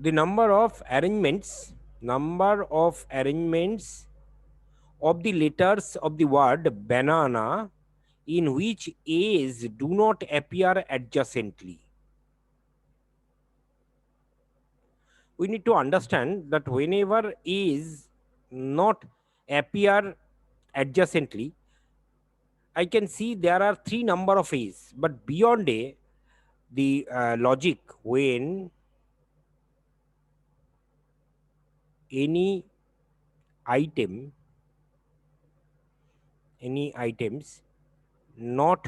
the number of arrangements of the letters of the word banana in which A's do not appear adjacently. We need to understand that whenever A's not appear adjacently, I can see there are three number of A's, but beyond A, the logic when any item, any items not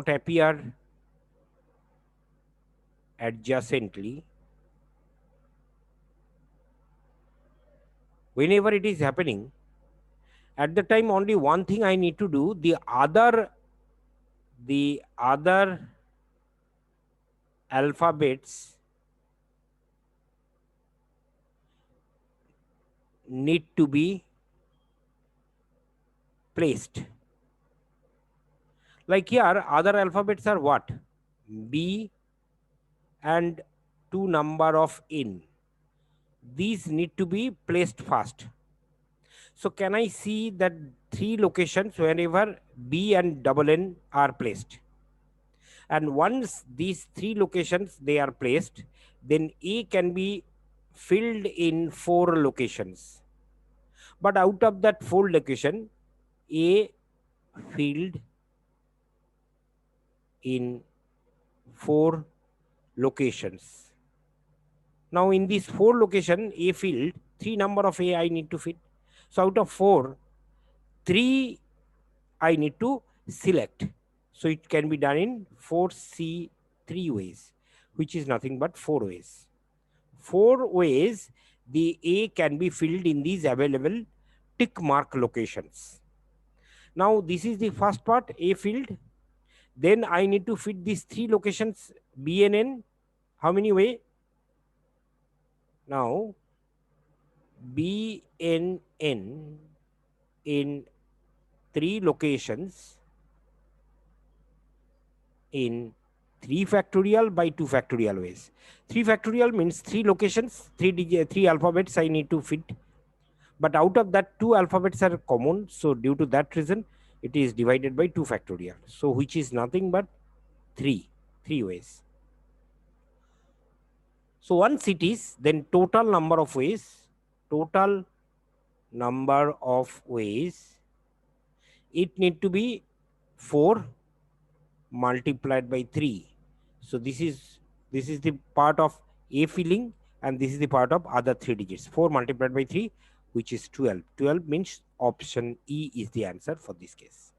appear adjacently, whenever it is happening, at the time only one thing I need to do, the other alphabets need to be placed. Like here, other alphabets are what? B and two number of N. These need to be placed first. So can I see that three locations wherever B and double N are placed? And once these three locations they are placed, then A can be filled in four locations. But out of that four location, A filled in four locations. Now in this four location A field, three number of A I need to fit. So out of four, three I need to select. So it can be done in 4C three ways, which is nothing but four ways. Four ways the A can be filled in these available tick mark locations. Now this is the first part, A field. Then I need to fit these three locations B and N. How many way? Now B N N in three locations in 3 factorial by 2 factorial ways. 3 factorial means three locations, three alphabets I need to fit. But out of that, two alphabets are common. So due to that reason, it is divided by 2 factorial. So which is nothing but three ways. So once it is, then total number of ways, it need to be 4 multiplied by 3. So this is the part of A filling, and this is the part of other three digits. 4 multiplied by 3, which is 12. 12 means option E is the answer for this case.